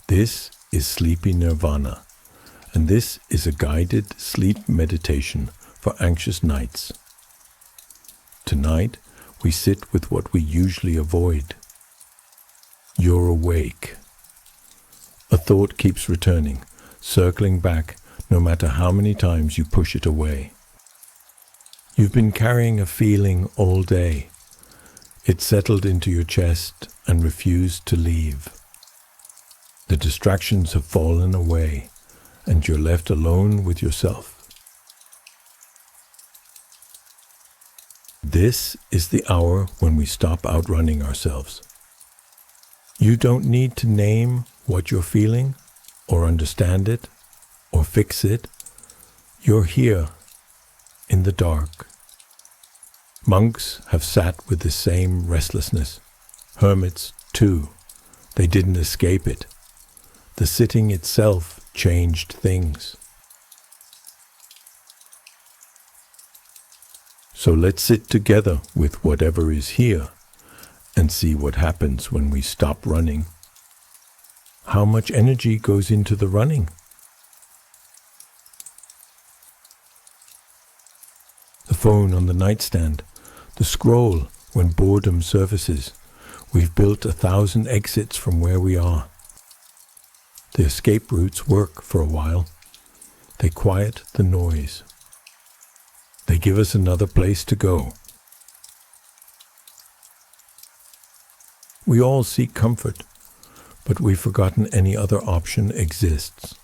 This is SleepyNirvana, and this is a guided sleep meditation for anxious nights. Tonight, we sit with what we usually avoid. You're awake. A thought keeps returning, circling back no matter how many times you push it away. You've been carrying a feeling all day. It settled into your chest and refused to leave. The distractions have fallen away, and you're left alone with yourself. This is the hour when we stop outrunning ourselves. You don't need to name what you're feeling, or understand it, or fix it. You're here, in the dark. Monks have sat with the same restlessness. Hermits, too. They didn't escape it. The sitting itself changed things. So let's sit together with whatever is here and see what happens when we stop running. How much energy goes into the running? The phone on the nightstand, the scroll when boredom surfaces. We've built 1,000 exits from where we are. The escape routes work for a while. They quiet the noise. They give us another place to go. We all seek comfort, but we've forgotten any other option exists.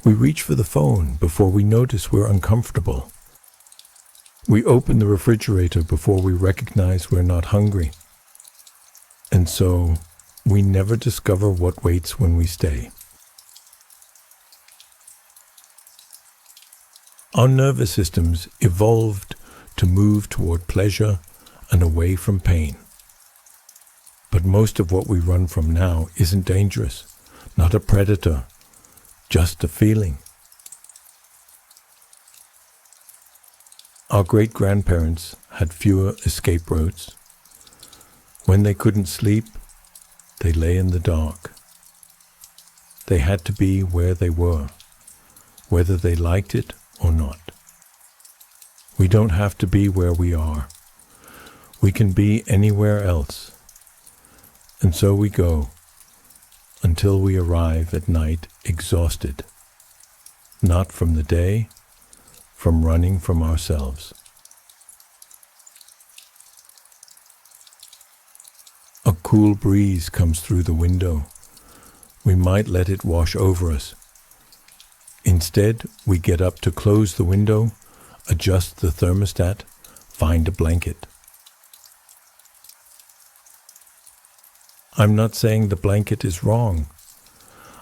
We reach for the phone before we notice we're uncomfortable. We open the refrigerator before we recognize we're not hungry. And so, we never discover what waits when we stay. Our nervous systems evolved to move toward pleasure and away from pain. But most of what we run from now isn't dangerous, not a predator, just a feeling. Our great-grandparents had fewer escape routes. When they couldn't sleep, they lay in the dark. They had to be where they were, whether they liked it or not. We don't have to be where we are. We can be anywhere else. And so we go, until we arrive at night exhausted, not from the day, from running from ourselves. A cool breeze comes through the window. We might let it wash over us. Instead, we get up to close the window, adjust the thermostat, find a blanket. I'm not saying the blanket is wrong.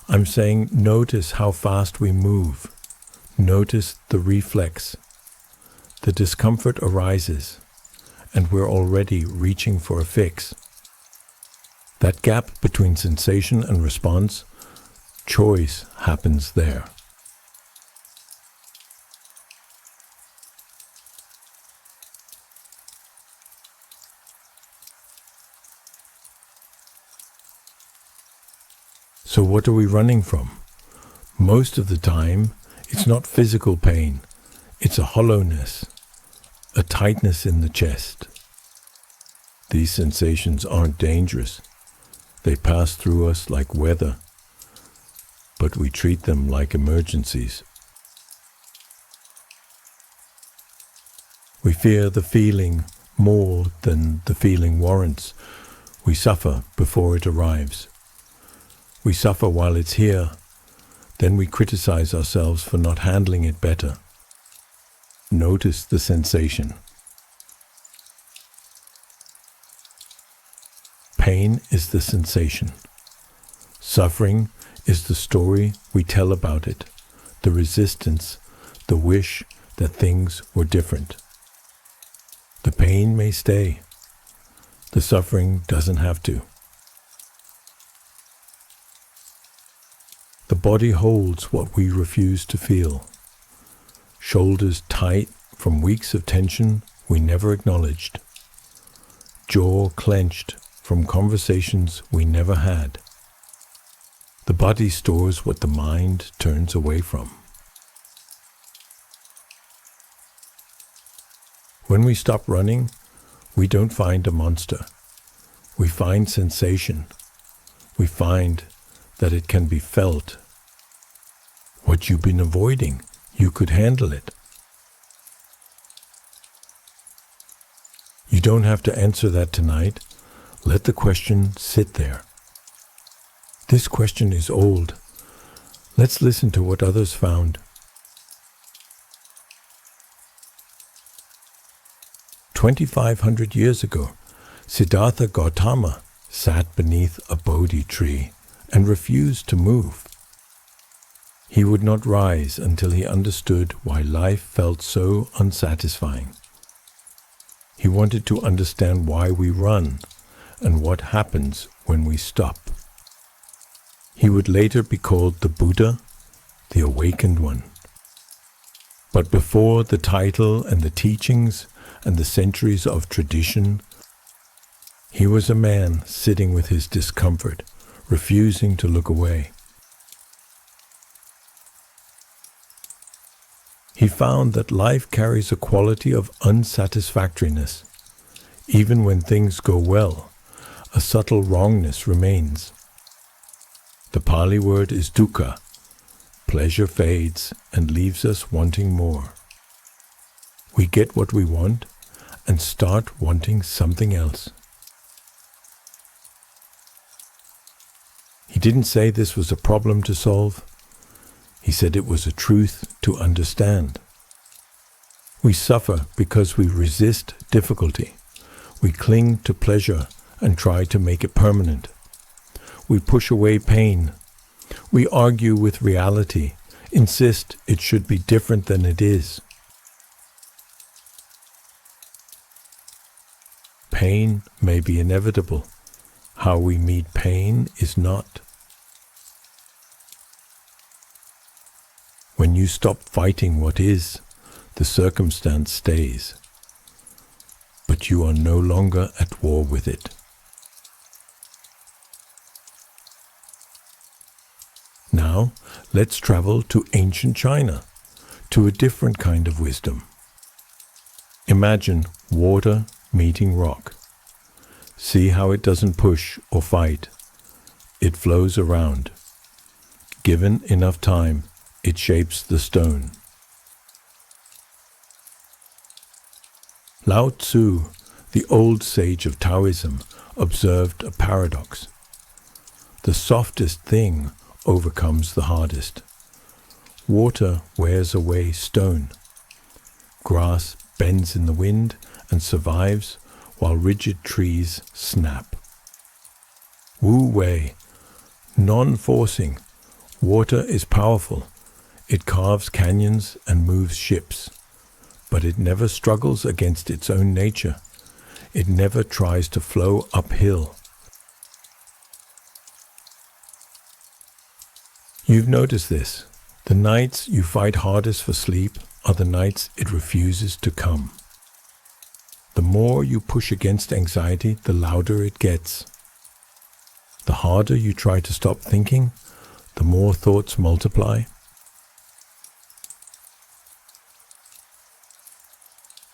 I'm saying notice how fast we move. Notice the reflex. The discomfort arises, and we're already reaching for a fix. That gap between sensation and response, choice happens there. So what are we running from? Most of the time, it's not physical pain. It's a hollowness, a tightness in the chest. These sensations aren't dangerous. They pass through us like weather, but we treat them like emergencies. We fear the feeling more than the feeling warrants. We suffer before it arrives. We suffer while it's here, then we criticize ourselves for not handling it better. Notice the sensation. Pain is the sensation. Suffering is the story we tell about it, the resistance, the wish that things were different. The pain may stay. The suffering doesn't have to. The body holds what we refuse to feel. Shoulders tight from weeks of tension we never acknowledged. Jaw clenched from conversations we never had. The body stores what the mind turns away from. When we stop running, we don't find a monster. We find sensation. We find that it can be felt. What you've been avoiding, you could handle it. You don't have to answer that tonight. Let the question sit there. This question is old. Let's listen to what others found. 2,500 years ago, Siddhartha Gautama sat beneath a Bodhi tree and refused to move. He would not rise until he understood why life felt so unsatisfying. He wanted to understand why we run and what happens when we stop. He would later be called the Buddha, the Awakened One. But before the title and the teachings and the centuries of tradition, he was a man sitting with his discomfort, refusing to look away. He found that life carries a quality of unsatisfactoriness. Even when things go well, a subtle wrongness remains. The Pali word is dukkha. Pleasure fades and leaves us wanting more. We get what we want and start wanting something else. He didn't say this was a problem to solve. He said it was a truth to understand. We suffer because we resist difficulty. We cling to pleasure and try to make it permanent. We push away pain. We argue with reality, insist it should be different than it is. Pain may be inevitable. How we meet pain is not. When you stop fighting what is, the circumstance stays. But you are no longer at war with it. Now, let's travel to ancient China, to a different kind of wisdom. Imagine water meeting rock. See how it doesn't push or fight. It flows around. Given enough time, it shapes the stone. Lao Tzu, the old sage of Taoism, observed a paradox. The softest thing overcomes the hardest. Water wears away stone. Grass bends in the wind and survives while rigid trees snap. Wu Wei, non-forcing. Water is powerful. It carves canyons and moves ships. But it never struggles against its own nature. It never tries to flow uphill. You've noticed this. The nights you fight hardest for sleep are the nights it refuses to come. The more you push against anxiety, the louder it gets. The harder you try to stop thinking, the more thoughts multiply.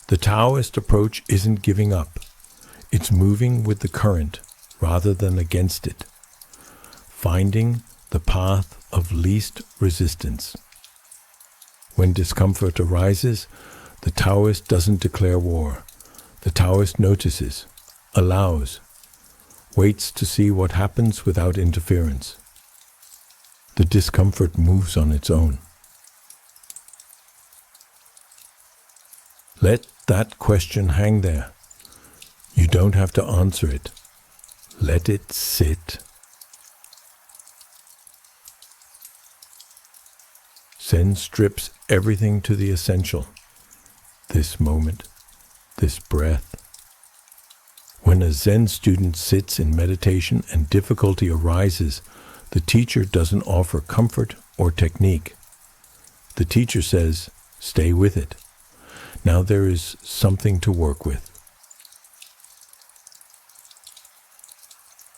The Taoist approach isn't giving up. It's moving with the current rather than against it. Finding the path of least resistance. When discomfort arises, the Taoist doesn't declare war. The Taoist notices, allows, waits to see what happens without interference. The discomfort moves on its own. Let that question hang there. You don't have to answer it. Let it sit. Zen strips everything to the essential. This moment, this breath. When a Zen student sits in meditation and difficulty arises, the teacher doesn't offer comfort or technique. The teacher says, stay with it. Now there is something to work with.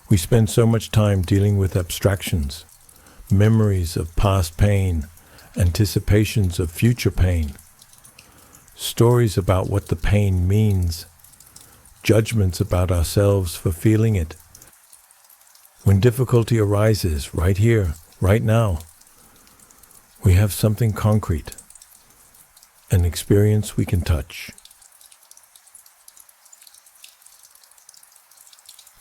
We spend so much time dealing with abstractions, memories of past pain, anticipations of future pain, stories about what the pain means, judgments about ourselves for feeling it. When difficulty arises right here, right now, we have something concrete, an experience we can touch.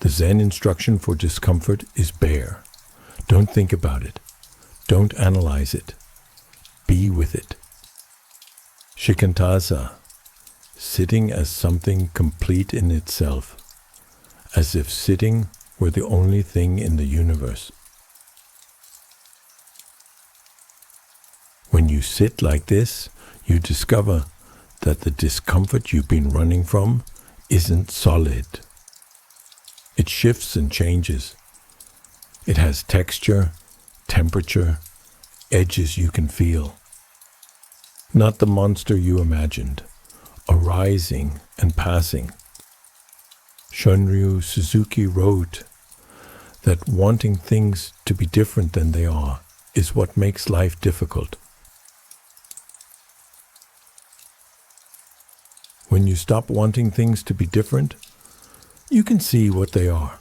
The Zen instruction for discomfort is bare. Don't think about it. Don't analyze it. Be with it. Shikantaza, sitting as something complete in itself, as if sitting were the only thing in the universe. When you sit like this, you discover that the discomfort you've been running from isn't solid. It shifts and changes. It has texture, temperature, edges you can feel. Not the monster you imagined, arising and passing. Shunryu Suzuki wrote that wanting things to be different than they are is what makes life difficult. When you stop wanting things to be different, you can see what they are.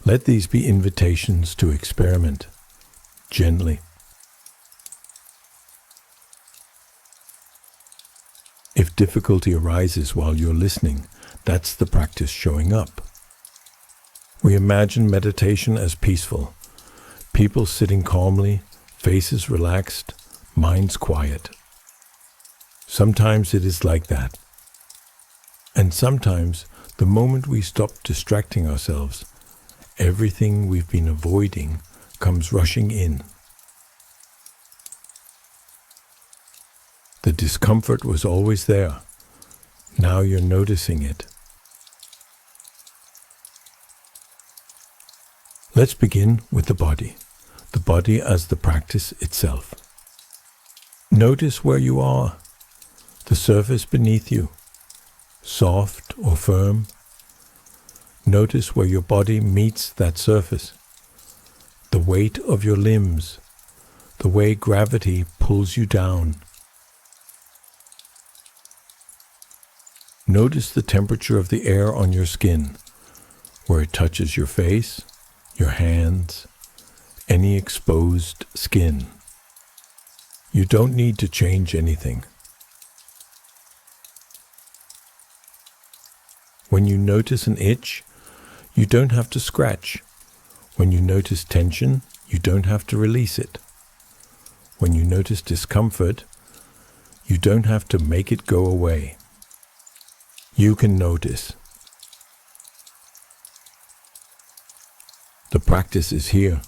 Let these be invitations to experiment, gently. If difficulty arises while you're listening, that's the practice showing up. We imagine meditation as peaceful, people sitting calmly, faces relaxed, minds quiet. Sometimes it is like that. And sometimes, the moment we stop distracting ourselves, everything we've been avoiding comes rushing in. The discomfort was always there. Now you're noticing it. Let's begin with the body as the practice itself. Notice where you are, the surface beneath you, soft or firm. Notice where your body meets that surface, the weight of your limbs, the way gravity pulls you down. Notice the temperature of the air on your skin, where it touches your face, your hands, any exposed skin. You don't need to change anything. When you notice an itch, you don't have to scratch. When you notice tension, you don't have to release it. When you notice discomfort, you don't have to make it go away. You can notice. The practice is here.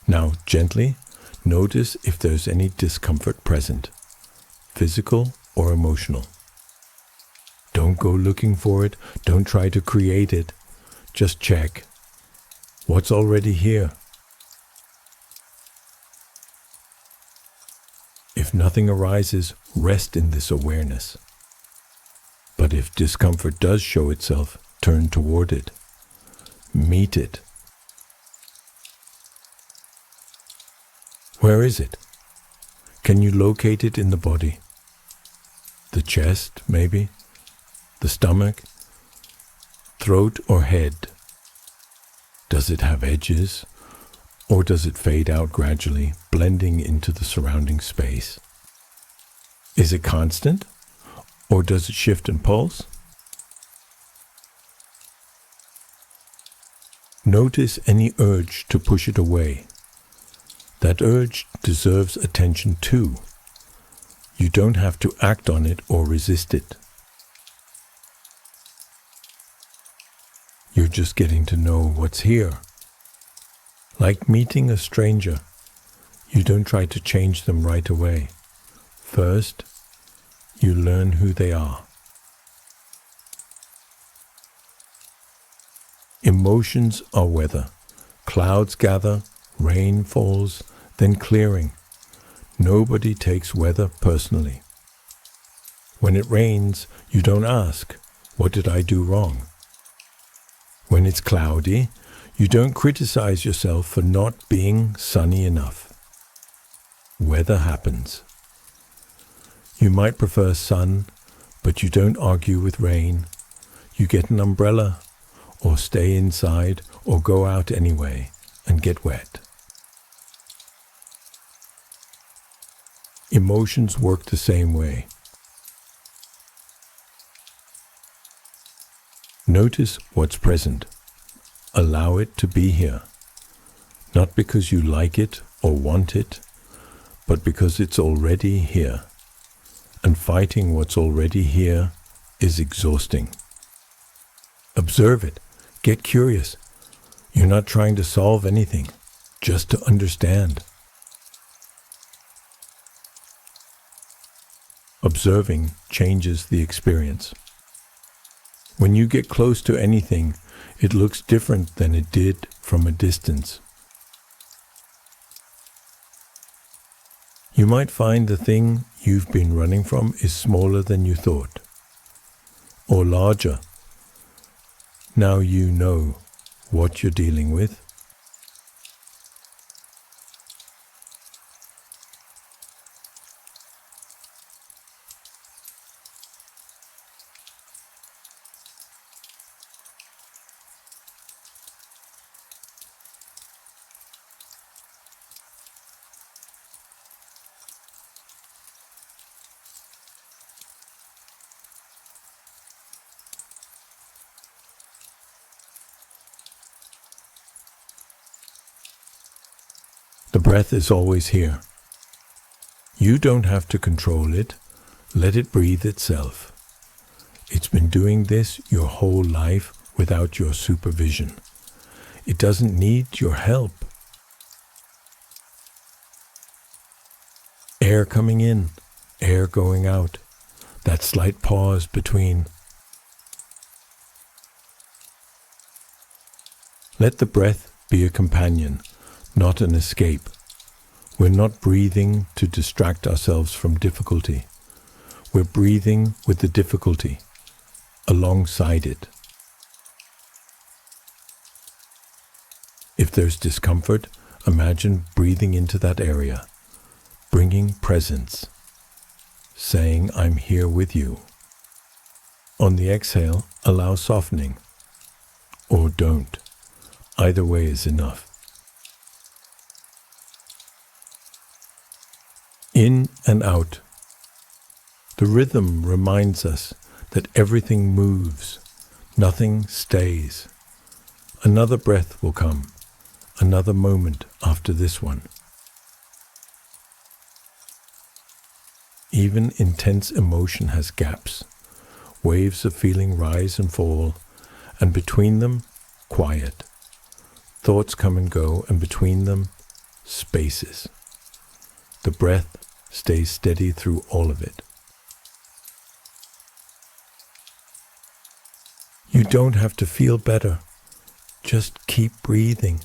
Now, gently, notice if there's any discomfort present, physical or emotional. Don't go looking for it, don't try to create it, just check. What's already here? If nothing arises, rest in this awareness. But if discomfort does show itself, turn toward it. Meet it. Where is it? Can you locate it in the body? The chest, maybe? The stomach? Throat or head? Does it have edges? Or does it fade out gradually, blending into the surrounding space? Is it constant? Or does it shift and pulse? Notice any urge to push it away. That urge deserves attention too. You don't have to act on it or resist it. You're just getting to know what's here. Like meeting a stranger, you don't try to change them right away. First, you learn who they are. Emotions are weather. Clouds gather, rain falls, then clearing. Nobody takes weather personally. When it rains, you don't ask, "What did I do wrong?" When it's cloudy, you don't criticize yourself for not being sunny enough. Weather happens. You might prefer sun, but you don't argue with rain. You get an umbrella, or stay inside, or go out anyway and get wet. Emotions work the same way. Notice what's present. Allow it to be here, not because you like it or want it, but because it's already here. And fighting what's already here is exhausting. Observe it. Get curious. You're not trying to solve anything, just to understand. Observing changes the experience. When you get close to anything, it looks different than it did from a distance. You might find the thing you've been running from is smaller than you thought, or larger. Now you know what you're dealing with. The breath is always here. You don't have to control it. Let it breathe itself. It's been doing this your whole life without your supervision. It doesn't need your help. Air coming in, air going out. That slight pause between. Let the breath be a companion, not an escape. We're not breathing to distract ourselves from difficulty. We're breathing with the difficulty, alongside it. If there's discomfort, imagine breathing into that area, bringing presence, saying, "I'm here with you." On the exhale, allow softening, or don't. Either way is enough. In and out. The rhythm reminds us that everything moves, nothing stays. Another breath will come, another moment after this one. Even intense emotion has gaps. Waves of feeling rise and fall, and between them, quiet. Thoughts come and go, and between them, spaces. The breath stays steady through all of it. You don't have to feel better. Just keep breathing.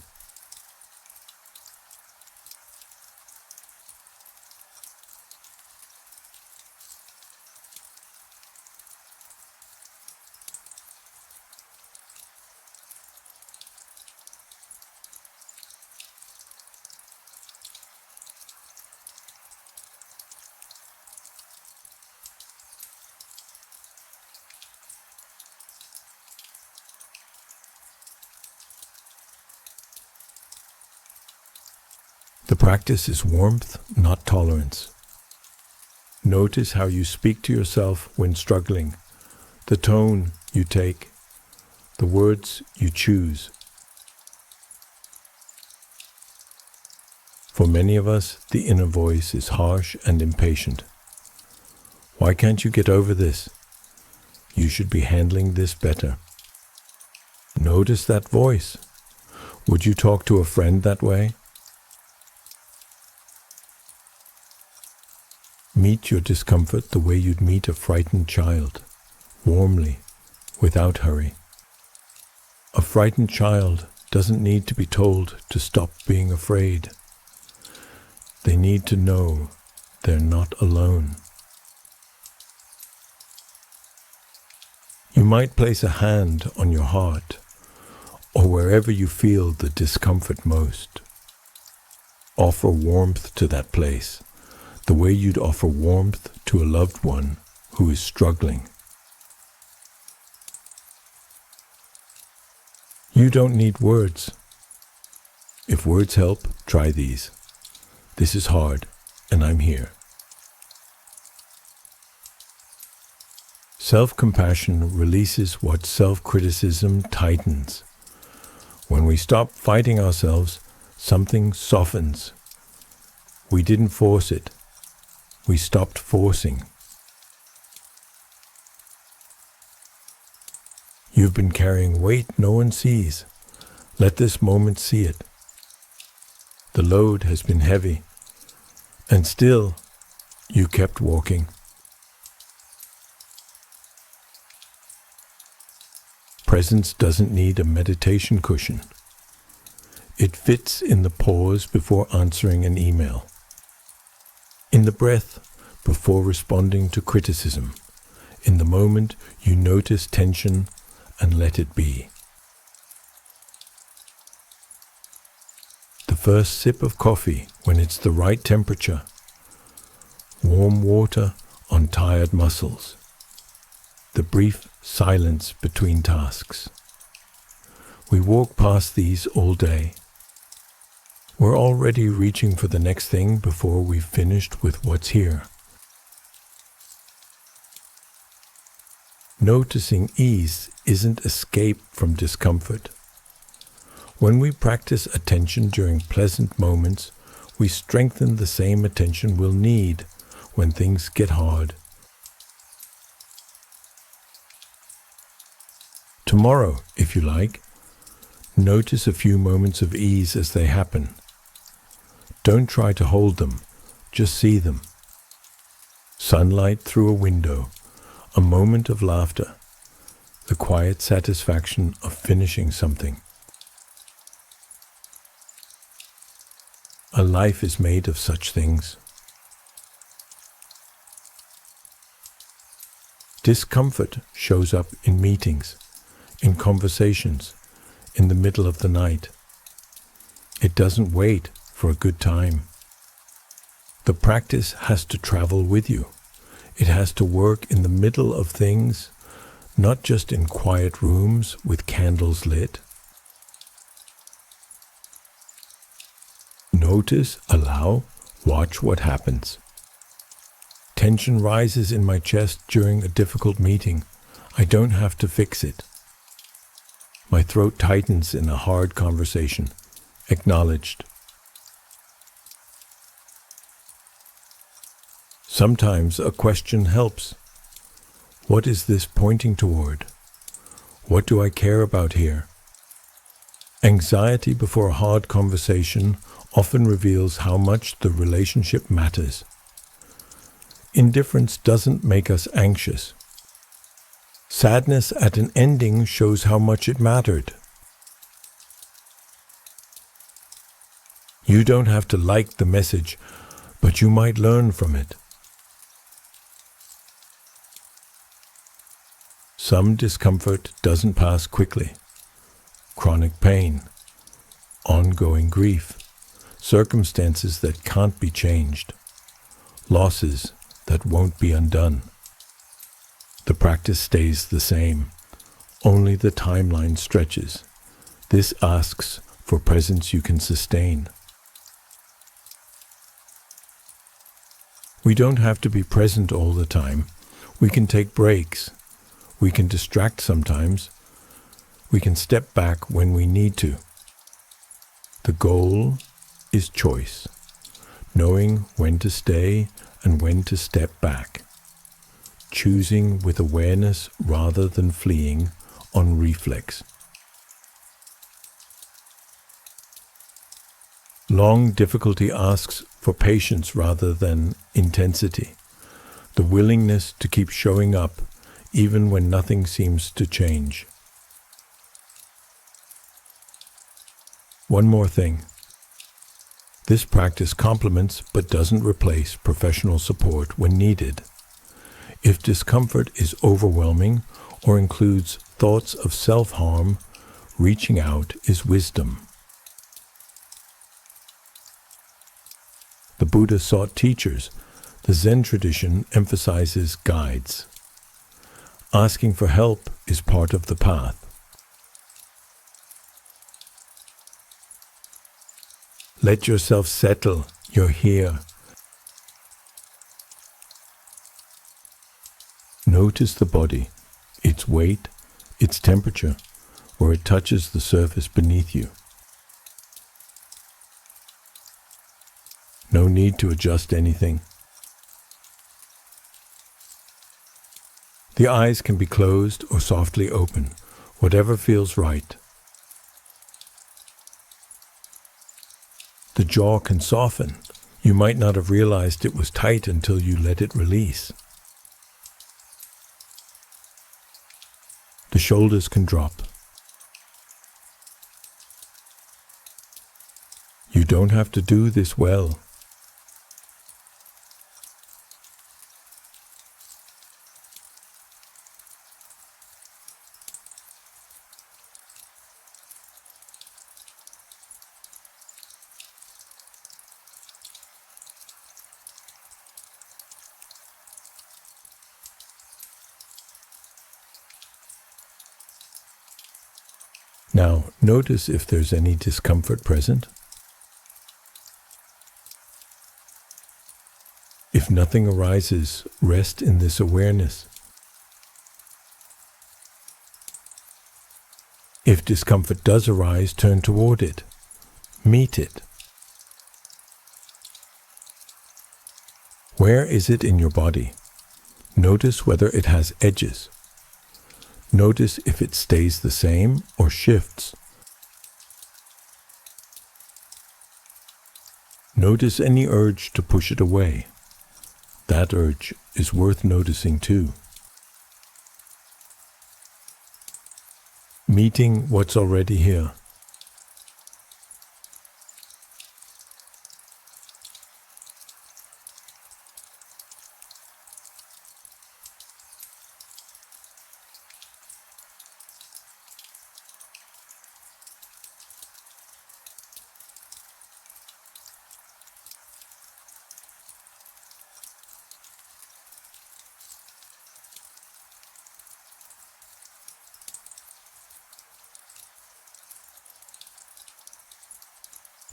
The practice is warmth, not tolerance. Notice how you speak to yourself when struggling, the tone you take, the words you choose. For many of us, the inner voice is harsh and impatient. Why can't you get over this? You should be handling this better. Notice that voice. Would you talk to a friend that way? Meet your discomfort the way you'd meet a frightened child, warmly, without hurry. A frightened child doesn't need to be told to stop being afraid. They need to know they're not alone. You might place a hand on your heart, or wherever you feel the discomfort most. Offer warmth to that place, the way you'd offer warmth to a loved one who is struggling. You don't need words. If words help, try these. This is hard, and I'm here. Self-compassion releases what self-criticism tightens. When we stop fighting ourselves, something softens. We didn't force it. We stopped forcing. You've been carrying weight no one sees. Let this moment see it. The load has been heavy, and still you kept walking. Presence doesn't need a meditation cushion. It fits in the pause before answering an email, in the breath before responding to criticism, in the moment you notice tension and let it be. The first sip of coffee when it's the right temperature, warm water on tired muscles, the brief silence between tasks. We walk past these all day. We're already reaching for the next thing before we've finished with what's here. Noticing ease isn't escape from discomfort. When we practice attention during pleasant moments, we strengthen the same attention we'll need when things get hard. Tomorrow, if you like, notice a few moments of ease as they happen. Don't try to hold them, just see them. Sunlight through a window, a moment of laughter, the quiet satisfaction of finishing something. A life is made of such things. Discomfort shows up in meetings, in conversations, in the middle of the night. It doesn't wait for a good time. The practice has to travel with you. It has to work in the middle of things, not just in quiet rooms with candles lit. Notice, allow, watch what happens. Tension rises in my chest during a difficult meeting. I don't have to fix it. My throat tightens in a hard conversation. Acknowledged. Sometimes a question helps. What is this pointing toward? What do I care about here? Anxiety before a hard conversation often reveals how much the relationship matters. Indifference doesn't make us anxious. Sadness at an ending shows how much it mattered. You don't have to like the message, but you might learn from it. Some discomfort doesn't pass quickly. Chronic pain, ongoing grief, circumstances that can't be changed, losses that won't be undone. The practice stays the same, only the timeline stretches. This asks for presence you can sustain. We don't have to be present all the time. We can take breaks. We can distract sometimes. We can step back when we need to. The goal is choice, knowing when to stay and when to step back. choosing with awareness rather than fleeing on reflex. Long difficulty asks for patience rather than intensity, the willingness to keep showing up even when nothing seems to change. One more thing. This practice complements but doesn't replace professional support when needed. If discomfort is overwhelming or includes thoughts of self-harm, reaching out is wisdom. The Buddha sought teachers. The Zen tradition emphasizes guides. Asking for help is part of the path. Let yourself settle. You're here. Notice the body, its weight, its temperature, where it touches the surface beneath you. No need to adjust anything. The eyes can be closed or softly open, whatever feels right. The jaw can soften. You might not have realized it was tight until you let it release. The shoulders can drop. You don't have to do this well. Now, notice if there's any discomfort present. If nothing arises, rest in this awareness. If discomfort does arise, turn toward it. Meet it. Where is it in your body? Notice whether it has edges. Notice if it stays the same or shifts. Notice any urge to push it away. That urge is worth noticing too. Meeting what's already here.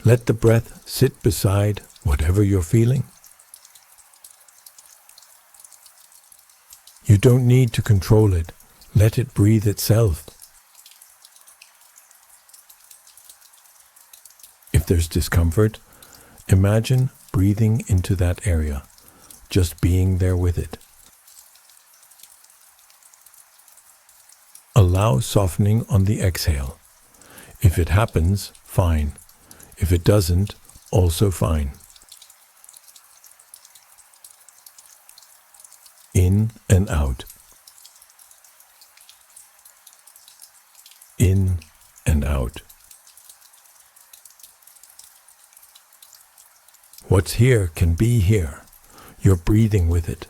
Let the breath sit beside whatever you're feeling. You don't need to control it. Let it breathe itself. If there's discomfort, imagine breathing into that area, just being there with it. Allow softening on the exhale. If it happens, fine. If it doesn't, also fine. In and out. In and out. What's here can be here. You're breathing with it.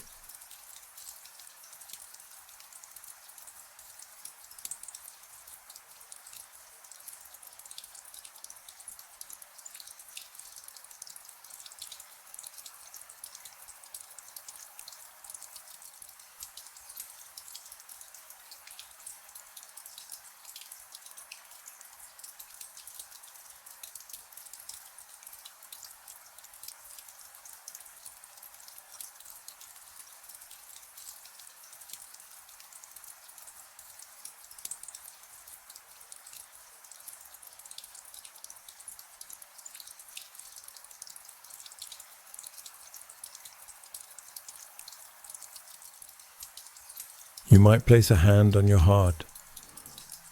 You might place a hand on your heart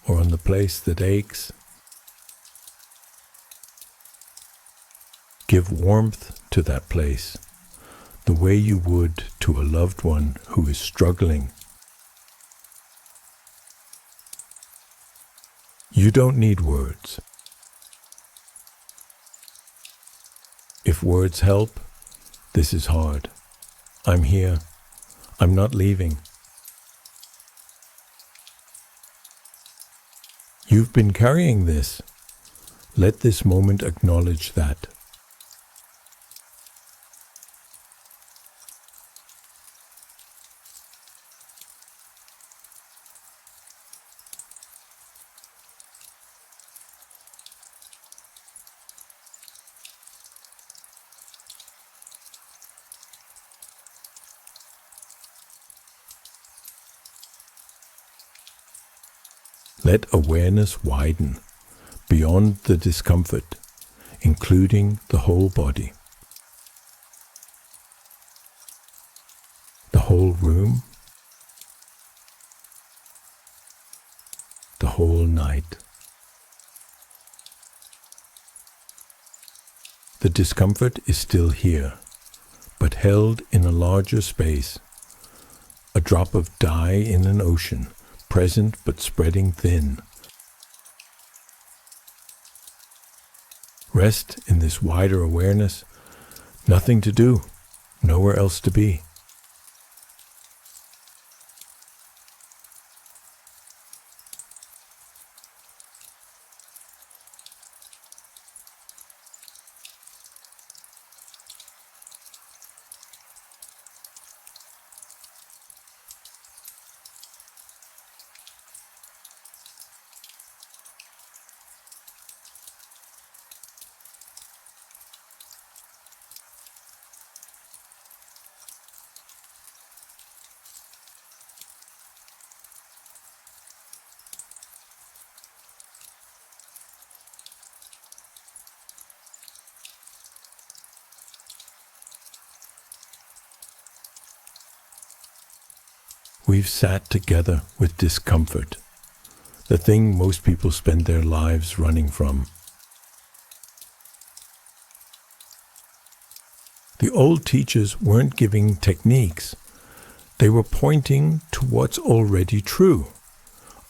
or on the place that aches. Give warmth to that place, the way you would to a loved one who is struggling. You don't need words. If words help, this is hard. I'm here. I'm not leaving. You've been carrying this. Let this moment acknowledge that. Let awareness widen beyond the discomfort, including the whole body. The whole room, the whole night. The discomfort is still here, but held in a larger space, a drop of dye in an ocean, present but spreading thin. Rest in this wider awareness. Nothing to do, nowhere else to be. We've sat together with discomfort, the thing most people spend their lives running from. The old teachers weren't giving techniques. They were pointing to what's already true.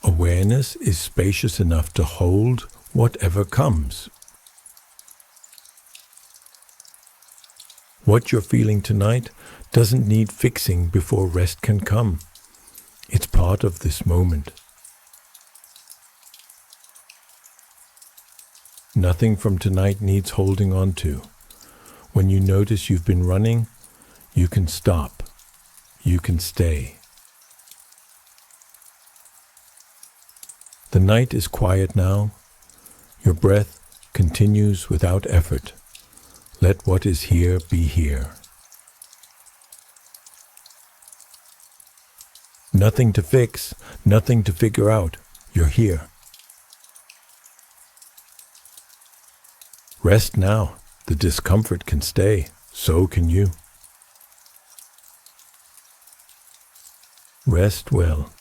Awareness is spacious enough to hold whatever comes. What you're feeling tonight doesn't need fixing before rest can come. It's part of this moment. Nothing from tonight needs holding on to. When you notice you've been running, you can stop. You can stay. The night is quiet now. Your breath continues without effort. Let what is here be here. Nothing to fix, nothing to figure out. You're here. Rest now. The discomfort can stay. So can you. Rest well.